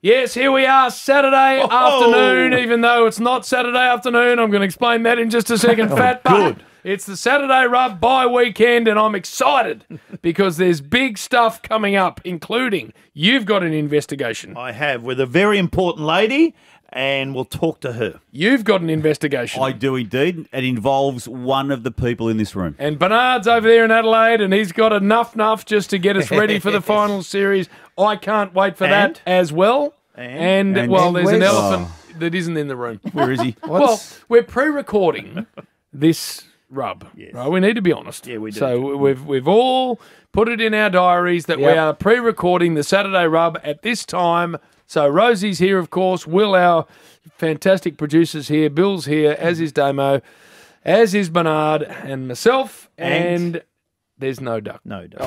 Yes, here we are, Saturday afternoon, even though it's not Saturday afternoon. I'm going to explain that in just a second, Fat. But it's the Saturday Rub bye weekend, and I'm excited because there's big stuff coming up, including you've got an investigation. I have, with a very important lady, and we'll talk to her. You've got an investigation. I do indeed. It involves one of the people in this room. And Bernard's over there in Adelaide, and he's got enough just to get us ready for the final series. I can't wait for that as well. And there's an elephant that isn't in the room. Where is he? Well, we're pre-recording this rub. Yes. Right? We need to be honest. Yeah, we do. So we've all put it in our diaries that we are pre-recording the Saturday Rub at this time. So Rosie's here, of course. Will, our fantastic producer's here. Bill's here, as is Damo, as is Bernard, and myself, and there's no Duck. No Duck.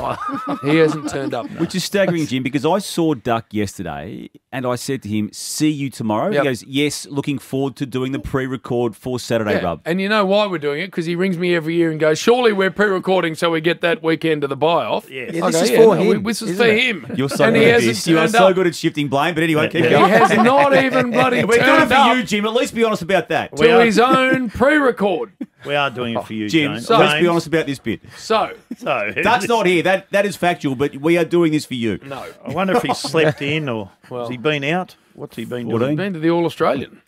Oh, he hasn't turned up. No. Which is staggering, Jim, because I saw Duck yesterday and I said to him, see you tomorrow. Yep. He goes, yes, looking forward to doing the pre-record for Saturday Rub. And you know why we're doing it? Because he rings me every year and goes, surely we're pre-recording so we get that weekend of the buy-off. Yes. Yeah, this is for him. This is for him. You're so and good he at hasn't this. You are turned so up. good at shifting blame. But anyway, keep He going. has not even bloody We're doing it turned for up you, Jim. At least be honest about that. to his own pre-record. We are doing it for you, Jim, James. let's be honest about this bit. So Duck's not here. That is factual, but we are doing this for you. no. I wonder if he slept in or has he been out? What's he been doing? Been to the All-Australian.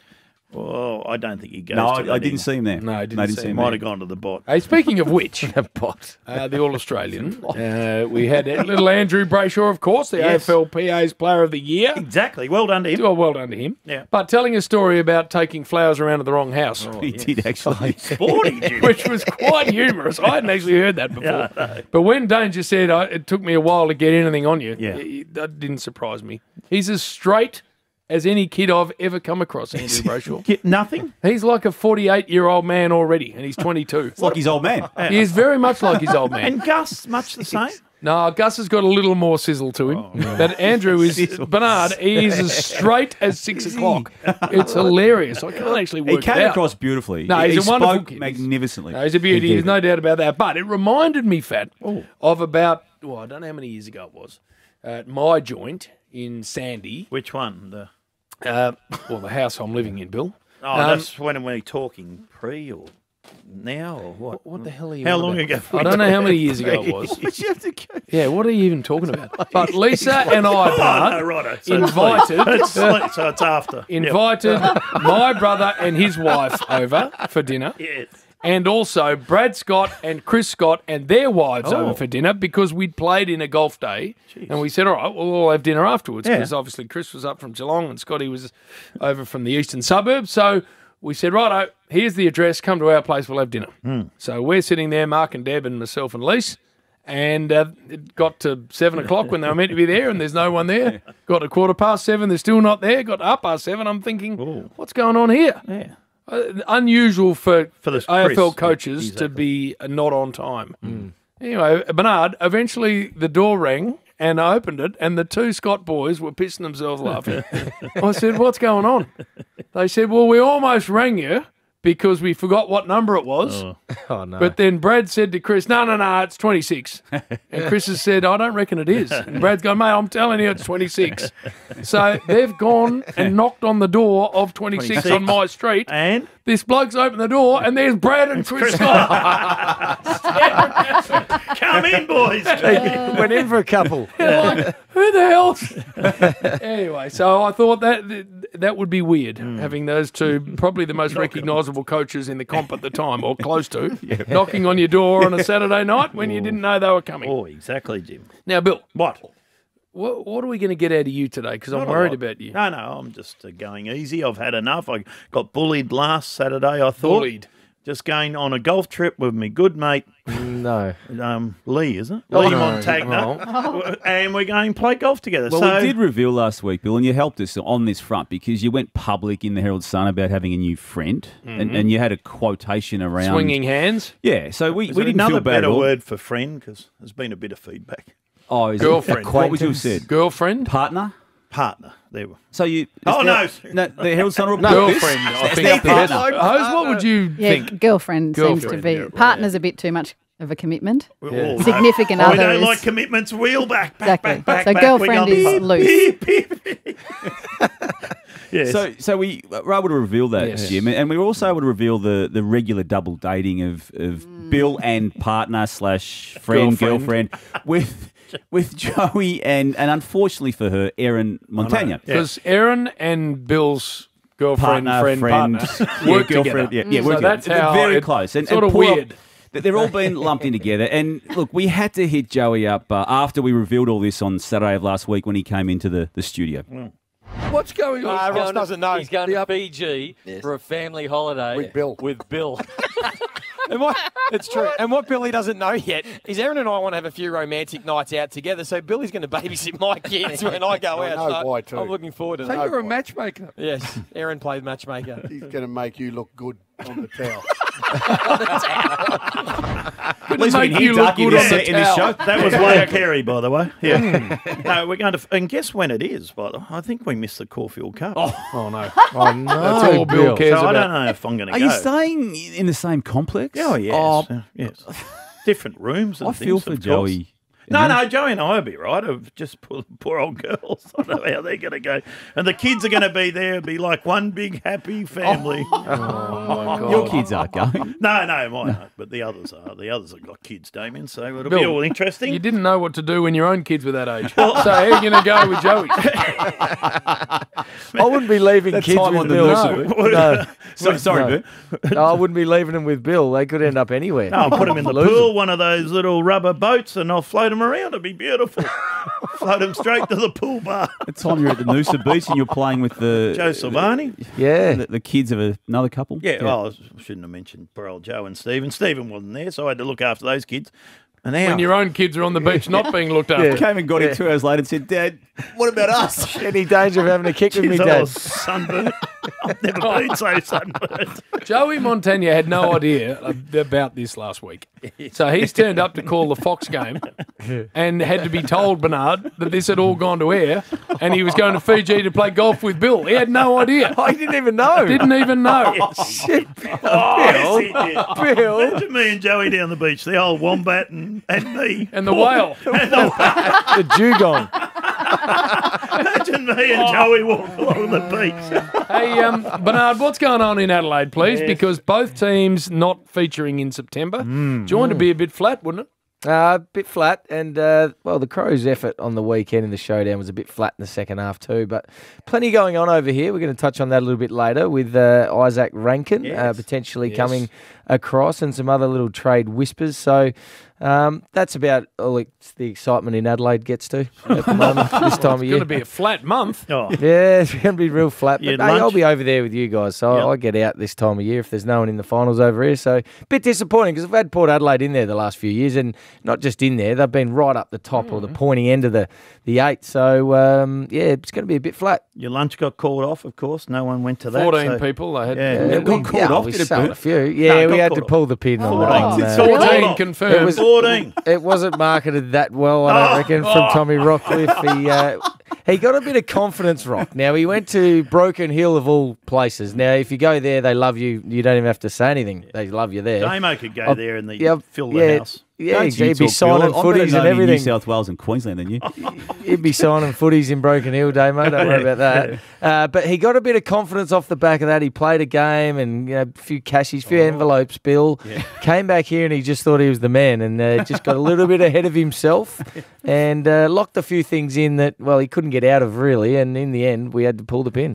Well, I don't think he goes No, to that I didn't see him there. No, I didn't see him. Might have gone to the bot. Hey, speaking of which, the All-Australian, we had little Andrew Brayshaw, of course, the AFLPA's Player of the Year. Exactly. Well done to him. Well done to him. Yeah. But telling a story about taking flowers around to the wrong house, He did actually. Sporty, Jim. which was quite humorous. I hadn't actually heard that before. Yeah, I know. But when Danger said it took me a while to get anything on you, Yeah. that didn't surprise me. He's as straight as any kid I've ever come across, Andrew Brayshaw. Get nothing? He's like a 48-year-old man already, and he's 22. It's like his old man. He is very much like his old man. And Gus, much the same? No, Gus has got a little more sizzle to him. But Andrew is, Bernard, he is as straight as 6 o'clock. It's hilarious. I can't actually work He it came out. across beautifully. No, he's he a wonderful spoke kid. magnificently. No, he's a beauty. There's no doubt about that. But it reminded me, Fat, of about, I don't know how many years ago it was, at my joint in Sandy. Which one? The The house I'm living in, Bill. that's when we're talking pre or now or what? What the hell are you How on long about? ago? I don't know how many years ago it was. Did you have to go? Yeah, what are you even talking about? But Lisa and I, Bart, No, righto. So invited so it's after. invited my brother and his wife over for dinner. Yes. And also Brad Scott and Chris Scott and their wives over for dinner because we'd played in a golf day. And we said, all right, we'll all have dinner afterwards because obviously Chris was up from Geelong and Scotty was over from the eastern suburbs. So we said, righto, here's the address. Come to our place. We'll have dinner. So we're sitting there, Mark and Deb and myself and Lise. And it got to 7 o'clock when they were meant to be there and there's no one there. Got to 7:15, they're still not there. Got to 7:30, I'm thinking, what's going on here? Yeah. Unusual for the AFL Chris. coaches Exactly. to be not on time. Anyway, Bernard, eventually the door rang and I opened it and the two Scott boys were pissing themselves laughing. I said, what's going on? They said, well, we almost rang you because we forgot what number it was. Oh, no. But then Brad said to Chris, no, it's 26. And Chris has said, I don't reckon it is. And Brad's gone, mate, I'm telling you it's 26. So they've gone and knocked on the door of 26 on my street. And This bloke's opened the door and there's Brad and Chris Scott. come in, boys. Went in for a couple. Like, who the hell's... Anyway, so I thought that would be weird, having those two, probably the most recognisable coaches in the comp at the time, or close to, knocking on your door on a Saturday night when you didn't know they were coming. Oh, exactly, Jim. Now, Bill, What? what are we going to get out of you today? Because I'm Not a worried lot. about you. No, I'm just going easy. I've had enough. I got bullied last Saturday, I thought. Bullied. Just going on a golf trip with my good mate, No. Lee, isn't it? Oh, Lee no. Montagna. And we're going to play golf together. Well, so we did reveal last week, Bill, and you helped us on this front because you went public in the Herald Sun about having a new friend, and you had a quotation around Swinging hands. Yeah, so we didn't another feel bad better at all. word for friend because there's been a bit of feedback. Oh, is Girlfriend. It? What would you have said? Girlfriend? Partner. Partner. There we So you? Oh, no. The Herald Sun report. Girlfriend, I It's think. now is the best. partner. Hose, what would you Yeah, think? girlfriend seems to Girlfriend, be. yeah. Partner's a bit too much of a commitment. Oh, Significant We other don't is- like commitments. Wheel back, Exactly. back. So back. girlfriend We're is going loose. beep, beep, beep. Yes. So we were able to reveal that, Yes. Jim, and we were also able to reveal the regular double dating of Bill and partner / friend, girlfriend with Joey and unfortunately for her, Erin Montagna. Because Erin and Bill's girlfriend, Partner, partner work girlfriend, together. yeah, So work that's together. how They're very it's close. And sort of poor- weird. They're all been lumped in together. And look, we had to hit Joey up after we revealed all this on Saturday of last week when he came into the studio. What's going on? Ross doesn't know. He's going to Fiji for a family holiday With Bill. With Bill. It's true. And what Billy doesn't know yet is Erin and I want to have a few romantic nights out together. So Billy's going to babysit my kids when I go out. know So why too. I'm looking forward to So that. you're a matchmaker. Yes, Erin played matchmaker. He's going to make you look good on the towel. At least we make can you hint look Ducky good on the in this show. That was Wayne Carey, by the way. Yeah. No, we're going to, and guess when it is? By the way, I think we missed the Caulfield Cup. Oh, no. Oh, no. That's all Bill cares so I about. don't know if I'm going to Are go. you staying in the same complex? Oh yes, Oh, yes. Different rooms. And I feel things, for of course. Joey. No, Joey and I will be right. Of just poor old girls. I don't know how they're going to go, and the kids are going to be there. Be like one big happy family. Your kids aren't going. No, mine aren't, but the others are. The others have got kids, Damien. So it'll be Bill, all interesting. You didn't know what to do when your own kids were that age. So how are you going to go with Joey? I wouldn't be leaving That kids time with on the Bill. nursery. No. Sorry, Bert. No, I wouldn't be leaving them with Bill. They could end up anywhere. No, I'll put them in the pool, one of those little rubber boats, and I'll float them around. It'll be beautiful. Float them straight to the pool bar. The time you're at the Noosa Beach and you're playing with the Joe Silvani. Yeah. the kids of another couple. Yeah, well, I shouldn't have mentioned poor old Joe and Stephen. Stephen wasn't there, so I had to look after those kids. And now, When your own kids are on the beach not being looked after. Came and got him 2 hours later and said, Dad, what about us? Any danger of having a kick with me, Jeez, I Dad? was sunburnt. I've never been so sunburnt. Joey Montagna had no idea about this last week. So he's turned up to call the Fox game and had to be told, Bernard, that this had all gone to air and he was going to Fiji to play golf with Bill. He had no idea. I didn't even know. Didn't even know. Shit. Oh, yes, he did. Bill. Imagine me and Joey down the beach, the old wombat and me. And the whale. The dugong. Imagine me and Joey walk along the beach. Hey, Bernard, what's going on in Adelaide, please? Because both teams not featuring in September. Joined to be a bit flat, wouldn't it? A bit flat, and well, the Crows' effort on the weekend in the showdown was a bit flat in the second half too. But plenty going on over here. We're going to touch on that a little bit later with Isaac Rankin potentially coming across, and some other little trade whispers. So that's about all the excitement in Adelaide gets to at the moment this time of It's year. going to be a flat month. Oh, Yeah, it's going to be real flat. You But had hey, I'll lunch? be over there with you guys, so I get out this time of year if there's no one in the finals over here. So a bit disappointing because I've had Port Adelaide in there the last few years, and not just in there, they've been right up the top or the pointy end of the eight. So it's going to be a bit flat. your lunch got called off, of course. No one went to that. 14 so- people. They had Yeah. got called off, we did it, sold Bert? a few. No, Yeah, it we got had to called pull the pin on that. 14. one. 14 confirmed. It was 14. It wasn't marketed that well, I don't reckon, from Tommy Rockcliffe. He got a bit of confidence, Rock. Now, he went to Broken Hill of all places. Now, if you go there, they love you. You don't even have to say anything. They love you there. Damo could go there and fill the yeah, house. Yeah, Don't you he'd be talk, Bill. signing I'm better footies and known in everything. New South Wales and Queensland than you. He'd be signing footies in Broken Hill, Damo. Don't worry about that. But he got a bit of confidence off the back of that. He played a game and a few cashies, few envelopes, Bill. Yeah. Came back here and he just thought he was the man and just got a little bit ahead of himself and locked a few things in that, well, he couldn't get out of really. And in the end, we had to pull the pin.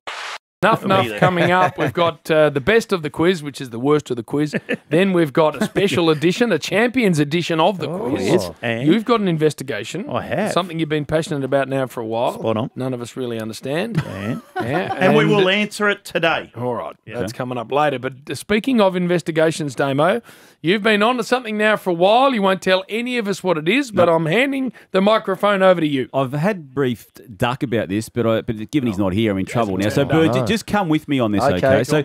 Enough coming up. We've got the best of the quiz, which is the worst of the quiz. Then we've got a special edition, a champions edition of the quiz. And You've got an investigation. I have. Something you've been passionate about now for a while. Spot on. None of us really understand. and, Yeah, and we will answer it today. All right, that's coming up later. But speaking of investigations, Damo, you've been on to something now for a while. You won't tell any of us what it is, but I'm handing the microphone over to you. I've had briefed Duck about this, but given he's not here, I'm in trouble now. So, Bird, just come with me on this, okay? So,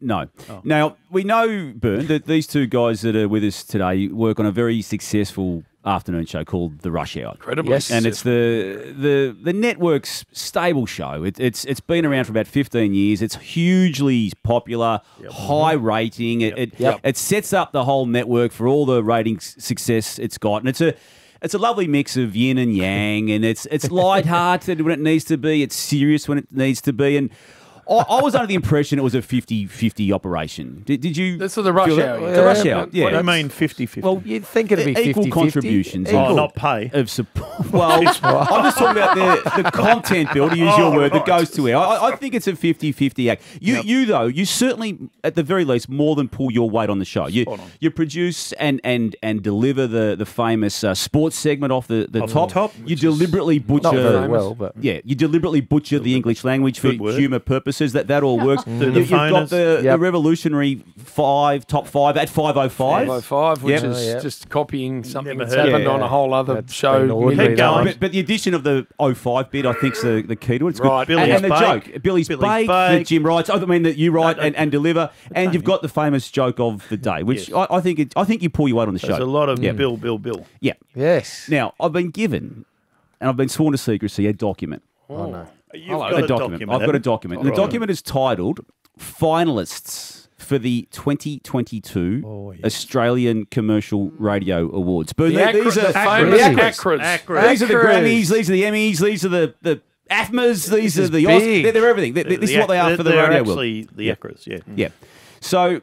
no. Now, we know, Bern, that these two guys that are with us today work on a very successful afternoon show called The Rush Hour. Incredibly. Yes. And it's the network's stable show. It's been around for about 15 years. It's hugely popular, high rating. It sets up the whole network for all the ratings success it's got. And it's a lovely mix of yin and yang, and it's light-hearted when it needs to be, it's serious when it needs to be, and I was under the impression it was a 50-50 operation. Did you? That's for the rush hour. The rush hour, yeah. What do you mean 50-50? Well, you'd think it'd be 50-50. Equal contributions. Oh, not pay. Of support. Well, I'm just talking about the content, Bill, to use your word, that goes to air. I think it's a 50-50 act. You though, you certainly, at the very least, more than pull your weight on the show. You produce and deliver the famous sports segment off the top. You deliberately butcher. Not very well, but yeah, you deliberately butcher the English language for humour purposes. That all works. You've got the revolutionary top five at 5:05. 5:05, which is just copying something that's happened on a whole other show. But the addition of the 05 bit, I think, is the key to it. It's right. Good. And the joke, Billy's Bake, that Jim writes. I mean, that you write and deliver. And you've got the famous joke of the day, which I think you pull your weight on the show. There's a lot of Bill. Yeah. Yes. Now, I've been given, and I've been sworn to secrecy, a document. Oh, no. You've got a document. I've got a document. The document is titled Finalists for the 2022 Australian Commercial Radio Awards. But these are ACRAs. These are the Grammys, these are the Emmys, these are the AFMAs, these are the Oscars. They're everything. This is what they are for the radio world. Actually, the ACRAs, yeah. Yeah. So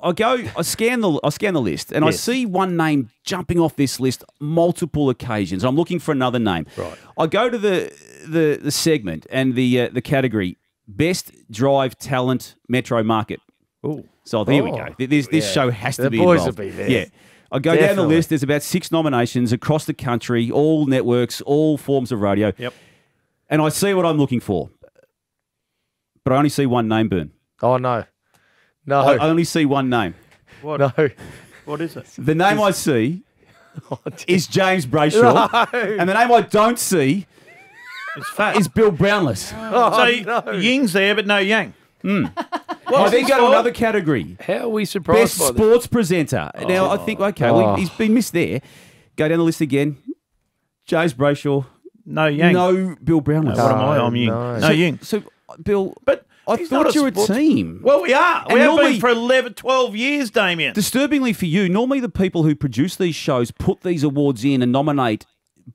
I scan the list, and I see one name jumping off this list multiple occasions. I'm looking for another name. Right. I go to the segment and the category Best Drive Talent Metro Market. Oh, so here we go. This show has to be boys involved. will be there. Yeah. I go down the list. There's about 6 nominations across the country, all networks, all forms of radio. Yep. And I see what I'm looking for, but I only see one name, Burn. Oh, no. No. I only see one name. what? No. What is it? The name I see is James Brayshaw, and the name I don't see is Bill Brownless. So Ying's there, but no Yang. I then go to another category. How are we surprised Best by this? sports presenter. Now, I think, okay, he's been missed there. Go down the list again. James Brayshaw. No Yang. No Bill Brownless. What am I? I'm Ying. No Ying. So, Bill, But I he's thought not you were a sports- team. Well, we are. We have normally- been for 11, 12 years, Damien. Disturbingly for you, normally the people who produce these shows put these awards in and nominate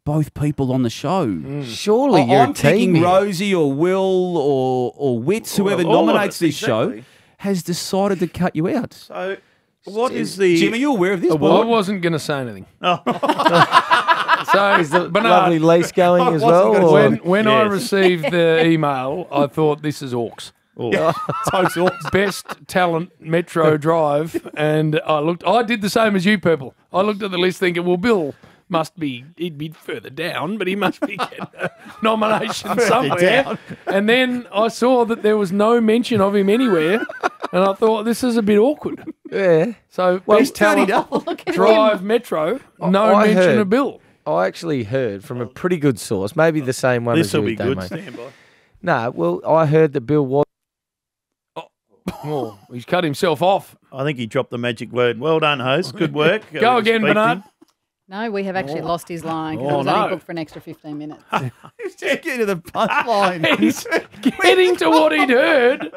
both people on the show. Surely you're I'm a team thinking here. Rosie or Will or Wits, whoever all of nominates us, this show, exactly. has decided to cut you out. So, what is the... Jim, are you aware of this? Well, I wasn't going to say anything. So, Is the Bernard, lovely lease going as well? Or? when I Yes. received the email, I thought this is Orcs. Total. Best talent Metro Drive, and I did the same as you people. I looked at the list thinking, well, Bill he'd be further down, but he must be getting a nomination somewhere. And then I saw that there was no mention of him anywhere, and I thought, this is a bit awkward. Yeah. So, Well, best talent Drive Metro, no I mention heard- of Bill. I actually heard from a pretty good source, maybe the same one This as you, will be good. Damo. Stand by. No, well, I heard that Bill was. Oh, he's cut himself off. I think he dropped the magic word. Well done, host. Good work. Go again, Bernard. No, we have actually lost his line because Oh, it was no. only booked for an extra 15 minutes. He's getting to the punchline. He's getting to what he'd heard,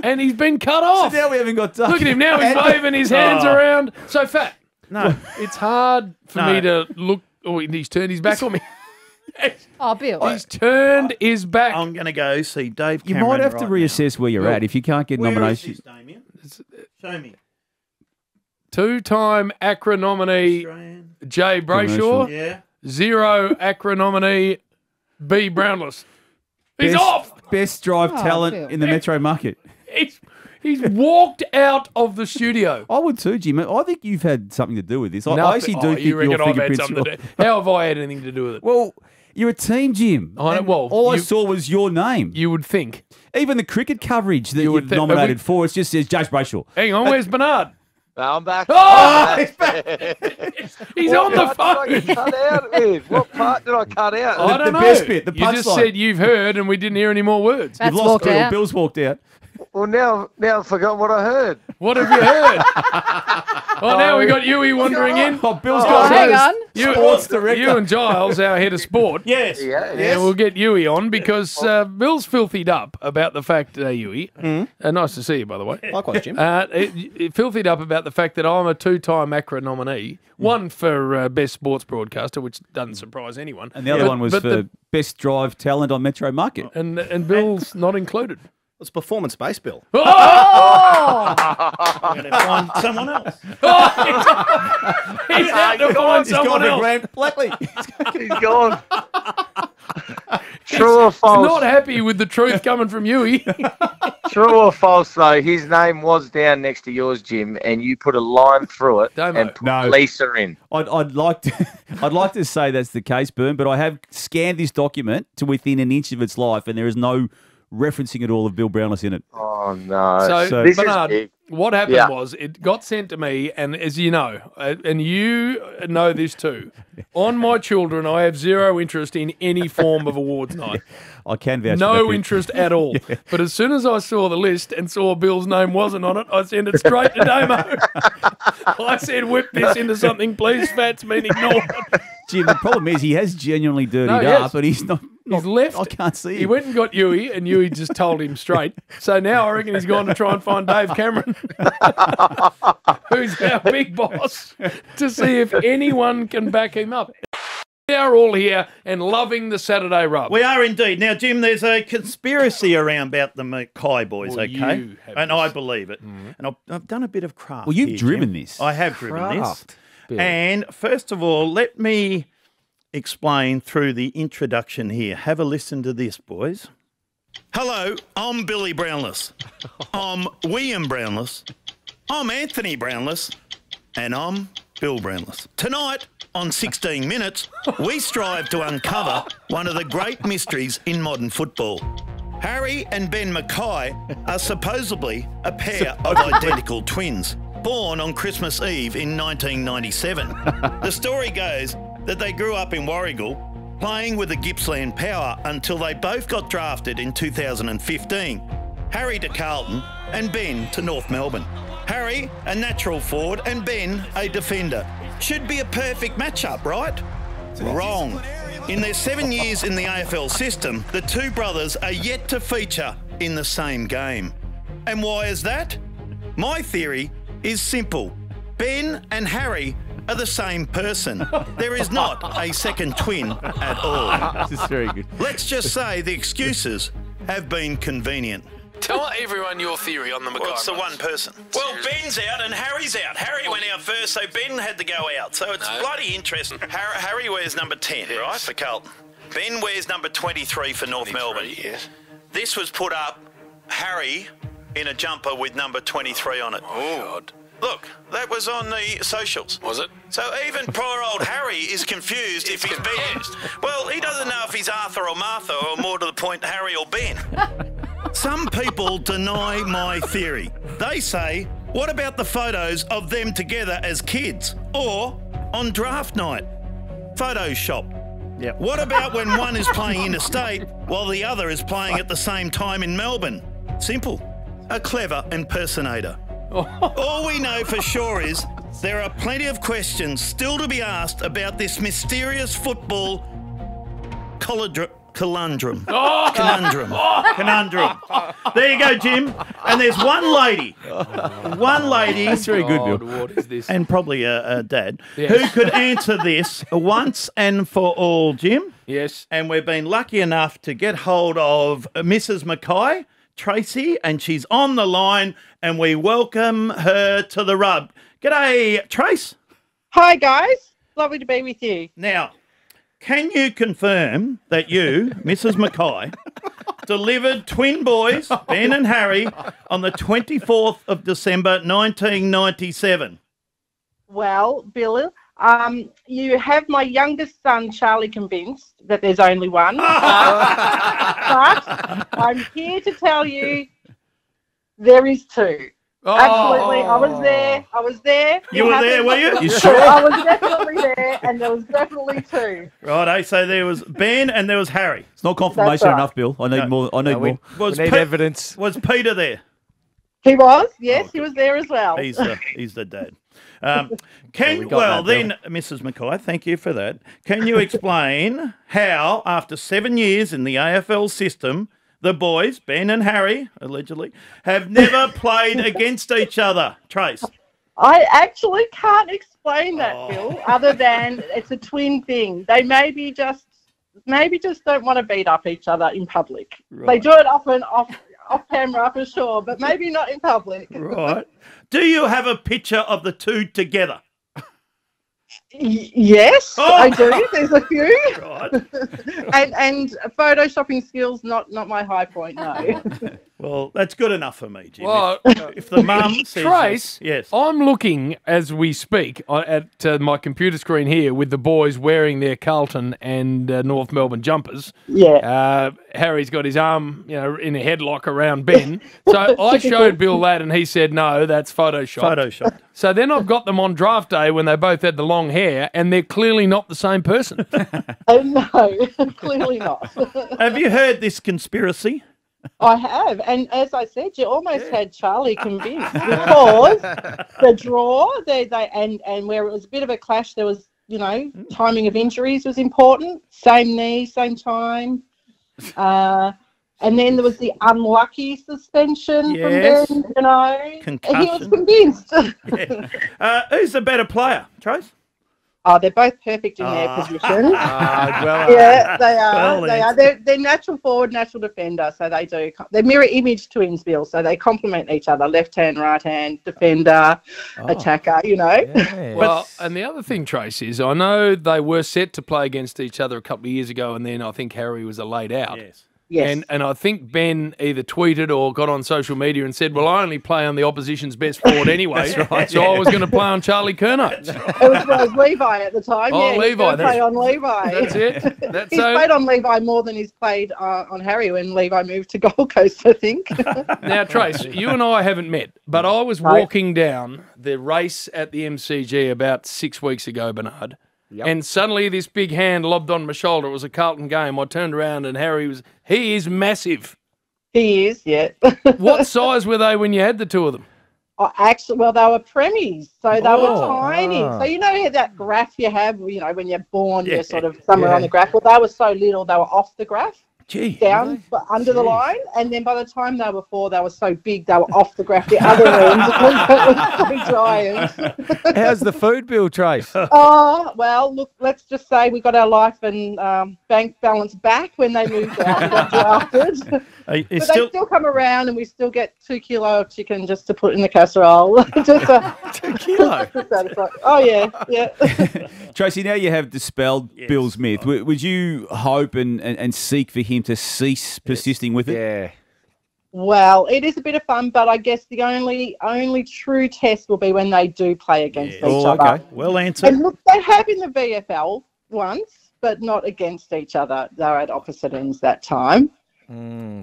and he's been cut off. Now we haven't got time. Look at him now. He's waving his hands around. So fat. No. It's hard for me to look. Oh, he's turned his back on me. Oh, Bill. He's turned his back. I'm going to go see Dave You Cameron might have to right reassess where you're at if you can't get now. Where is nominations. this, Damien? Show me. Two-time ACRA nominee Australian. Jay Brayshaw. Yeah. 0 ACRA nominee B Brownless. He's off. Best drive talent Bill. in the metro market. He's walked out of the studio. I would too, Jim. I think you've had something to do with this. I Nothing- actually do think you reckon your I've had fingerprints. something to do? How have I had anything to do with it? Well, you're a team, Jim. I know, And well, all I you- saw was your name. You would think. Even the cricket coverage that would you've think- nominated for, it just says James Brayshaw. Hang on, where's Bernard? I'm back. Oh, he's on the What did I phone. get cut out with? What part did I cut out? I don't the know. best bit, the you just punchline. said you've heard, and we didn't hear any more words. That's You've lost walked Bill. out. Bill's walked out. Well, now I've forgotten what I heard. What have you heard? Well, now we got Huey wandering in. Oh, Bill's hang on. sports director. You and Giles, our head of sport. Yes. Yeah, Yeah, we'll get Huey on because Bill's filthied up about the fact, Huey. Nice to see you, by the way. Likewise, Jim. It filthied up about the fact that I'm a two-time ACRA nominee. One for Best Sports Broadcaster, which doesn't surprise anyone. And the other one was for Best Drive Talent on Metro Market. And Bill's not included. It's performance-based, Bill. Oh! I'm going to find someone else. He's out to find someone else. He's gone. True or false? Not happy with the truth coming from Huey. True or false, though, his name was down next to yours, Jim, and you put a line through it Damo. and put Lisa in. I'd like to say that's the case, Bern, but I have scanned this document to within an inch of its life, and there is no referencing at all of Bill Brownless in it. Oh, no. So this Bernard, is big. what happened was it got sent to me, and as you know, and you know this too, on my children, I have zero interest in any form of awards night. I can vouch for that No bit. interest at all. But as soon as I saw the list and saw Bill's name wasn't on it, I sent it straight to Damo. I said, whip this into something, please. Fat's been ignored. Jim, the problem is he has genuinely dirtied No, he has. up, but he's not. He's left. I can't see He him. went and got Huey, and Huey just told him straight. So now I reckon he's gone to try and find Dave Cameron, who's our big boss, to see if anyone can back him up. We are all here and loving the Saturday rub. We are indeed. Now, Jim, there's a conspiracy around about the McKay boys, Well, okay? you have And this. I believe it. And I've done a bit of craft. Well, you've here, driven Jim. this. I have driven Craft, this. Bill. And first of all, let me explain through the introduction here. Have a listen to this, boys. Hello, I'm Billy Brownless. I'm William Brownless. I'm Anthony Brownless. And I'm Bill Brownless. Tonight, on 16 Minutes, we strive to uncover one of the great mysteries in modern football. Harry and Ben McKay are supposedly a pair of identical twins, born on Christmas Eve in 1997. The story goes that they grew up in Warragul, playing with the Gippsland Power until they both got drafted in 2015. Harry to Carlton and Ben to North Melbourne. Harry, a natural forward, and Ben, a defender. Should be a perfect matchup, right? Wrong. In their 7 years in the AFL system, the two brothers are yet to feature in the same game. And why is that? My theory is simple. Ben and Harry are the same person. There is not a second twin at all. This is very good. Let's just say the excuses have been convenient. Tell everyone your theory on the McKay. Well, it's the one person. Well, Ben's out and Harry's out. Harry went out first, so Ben had to go out. So it's bloody interesting. Harry wears number 10, right, for Carlton. Ben wears number 23 for North Melbourne. Yes. This was put up, Harry in a jumper with number 23 on it. Oh, God. Look, that was on the socials. Was it? So even poor old Harry is confused if he's Ben. Well, he doesn't know if he's Arthur or Martha, or more to the point, Harry or Ben. Some people deny my theory. They say, what about the photos of them together as kids? Or on draft night? Photoshop. Yep. What about when one is playing interstate while the other is playing at the same time in Melbourne? Simple. A clever impersonator. All we know for sure is there are plenty of questions still to be asked about this mysterious football conundrum. Conundrum. There you go, Jim. And there's one lady. That's very good, Bill. What is this? And probably a dad, Yes. who could answer this once and for all, Jim. Yes. And we've been lucky enough to get hold of Mrs. McKay, Tracy, and she's on the line, and we welcome her to the rub. G'day, Trace. Hi, guys. Lovely to be with you. Now, can you confirm that you, Mrs. McKay, delivered twin boys, Ben and Harry, on the 24th of December, 1997? Well, Bill, you have my youngest son, Charlie, convinced that there's only one. But I'm here to tell you there is two. Absolutely. I was there. You were there, were you? You sure? I was definitely there, and there was definitely two. Right, so there was Ben and there was Harry. It's not confirmation right. enough, Bill. I need more. I need more. Was We need evidence. Was Peter there? He was, yes, he was there as well. He's the dad. Mrs. McKay, thank you for that. Can you explain how, after 7 years in the AFL system, the boys, Ben and Harry, allegedly, have never played against each other? Trace. I actually can't explain that, Bill, other than it's a twin thing. They maybe just don't want to beat up each other in public. Right. They do it often off camera for sure, but maybe not in public. Right. Do you have a picture of the two together? Yes, I do. There's a few. Right. and photoshopping skills, not my high point, no. Well, that's good enough for me, Jim. Well, if the mum says Trace, yes. I'm looking as we speak at my computer screen here with the boys wearing their Carlton and North Melbourne jumpers. Yeah. Harry's got his arm, in a headlock around Ben. So I showed Bill that, and he said, "No, that's Photoshopped." Photoshopped. So then I've got them on draft day when they both had the long hair, and they're clearly not the same person. No, clearly not. Have you heard this conspiracy? I have, and as I said, you almost had Charlie convinced because the draw, and where it was a bit of a clash, there was, timing of injuries was important. Same knee, same time, and then there was the unlucky suspension from Ben. Concussion. And he was convinced. Who's the better player, Trace? Oh, they're both perfect in their position. Yeah, they are. They are. They're natural forward, natural defender. So they do. They're mirror image twins, Bill. So they complement each other. Left hand, right hand, defender, attacker. Yeah. Well, and the other thing, Trace, is I know they were set to play against each other a couple of years ago, and then I think Harry was laid out. Yes. Yes. And I think Ben either tweeted or got on social media and said, "Well, I only play on the opposition's best forward anyway, so I was going to play on Charlie Curnow." It was Levi at the time. Oh, yeah, Levi. Play on Levi. That's it. He's played on Levi more than he's played on Harry when Levi moved to Gold Coast, I think. Now, Trace, you and I haven't met, but I was walking down the race at the MCG about 6 weeks ago, Bernard. Yep. And suddenly this big hand lobbed on my shoulder. It was a Carlton game. I turned around and he is massive. He is, yeah. What size were they when you had the two of them? Oh, actually, well, they were premies, so they were tiny. So you know that graph you have, when you're born, you're sort of somewhere on the graph. Well, they were so little, they were off the graph. Down under the line, and then by the time they were 4, they were so big they were off the graph the other end. It was so giant. How's the food bill, Trace? Oh, well, look, let's just say we got our life and bank balance back when they moved out and got drafted. But they still come around, and we still get 2 kilo of chicken just to put in the casserole. 2 kilo? Oh, yeah. Tracy, now you have dispelled Bill's myth. Would you hope and seek for him to cease persisting with it? Yeah. Well, it is a bit of fun, but I guess the only true test will be when they do play against each other. Okay, well answered. And look, they have in the VFL once, but not against each other. They're at opposite ends that time.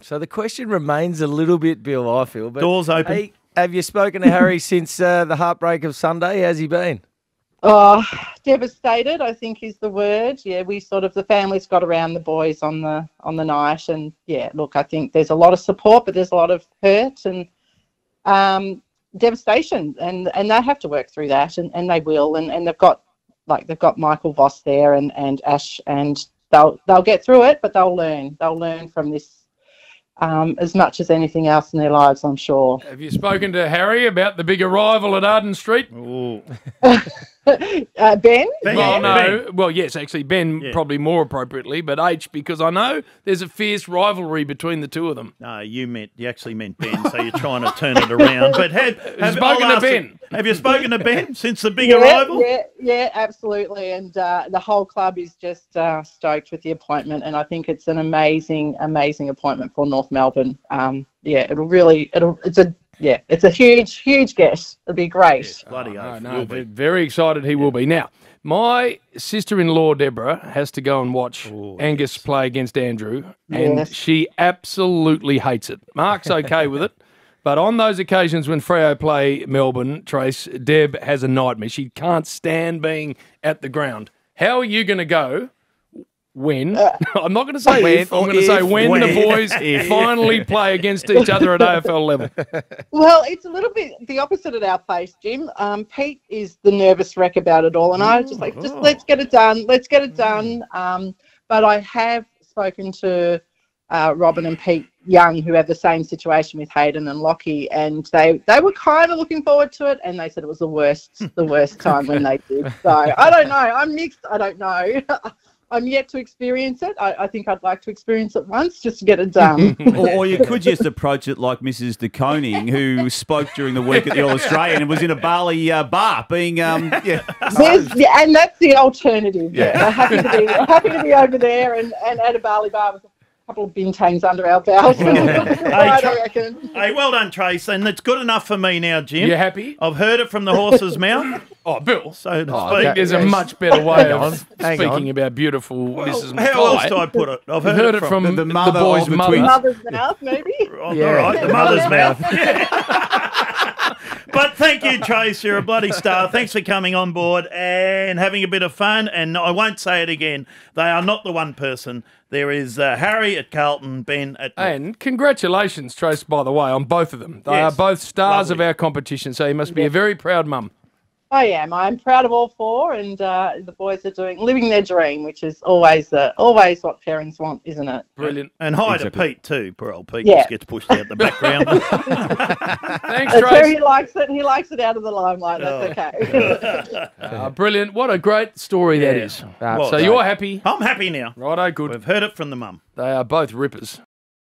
So the question remains a little bit, Bill, I feel. But doors open. Hey, have you spoken to Harry since the heartbreak of Sunday? How's he been? Devastated, I think is the word. Yeah, the family's got around the boys on the night, and look, I think there's a lot of support, but there's a lot of hurt and devastation, and they have to work through that, and they will, and they've got Michael Voss there and Ash, and they'll get through it, but they'll learn from this. As much as anything else in their lives, I'm sure. Have you spoken to Harry about the big arrival at Arden Street? Ben? Well, no. Ben. Well, yes, actually, Ben probably more appropriately, but H, because I know there's a fierce rivalry between the two of them. No, you actually meant Ben, so you're trying to turn it around. But have you spoken to Ben since the big arrival? Yeah, absolutely. And the whole club is just stoked with the appointment, and I think it's an amazing appointment for North Melbourne. It's a huge guess. It'll be great. Yes, bloody oath. No, very excited he will be. Now, my sister-in-law, Deborah, has to go and watch Angus play against Andrew, and she absolutely hates it. Mark's okay with it, but on those occasions when Freo play Melbourne, Trace, Deb has a nightmare. She can't stand being at the ground. How are you going to go when, I'm not going to say if, I'm going to say when the boys finally play against each other at AFL level. Well, it's a little bit the opposite at our place, Jim. Pete is the nervous wreck about it all, and I was just like, let's get it done. Let's get it done. But I have spoken to Robin and Pete Young, who have the same situation with Hayden and Lockie, and they were kind of looking forward to it, and they said it was the worst time when they did. So I don't know. I'm mixed. I don't know. I'm yet to experience it. I think I'd like to experience it once just to get it done. or you could just approach it like Mrs. De Koning, who spoke during the week at the All Australian and was in a Bali bar being, and that's the alternative. Yeah. Happy to be over there and at a Bali bar with a couple of bintangs under our belt. I reckon. Hey, well done, Trace, and it's good enough for me now, Jim. You happy? I've heard it from the horse's mouth. Oh, Bill. So to I speak. think there's a much better way of speaking about beautiful Mrs. McKay. How else do I put it? I've heard it from the mother boy's of the mother. twins. Mother's mouth, maybe? All right, the mother's mouth. But thank you, Trace. You're a bloody star. Thanks for coming on board and having a bit of fun. And I won't say it again. They are not the one person. There is Harry at Carlton, Ben at... And congratulations, Trace, by the way, on both of them. They are both stars of our competition, so you must be a very proud mum. I am. I'm proud of all four, and the boys are living their dream, which is always what parents want, isn't it? Brilliant. And hi to Pete too. Poor old Pete just gets pushed out the background. Thanks, That's Trace. he likes it. He likes it out of the limelight. That's okay. Brilliant. What a great story that is. Well, so you're happy? I'm happy now. Righto, good. We've heard it from the mum. They are both rippers.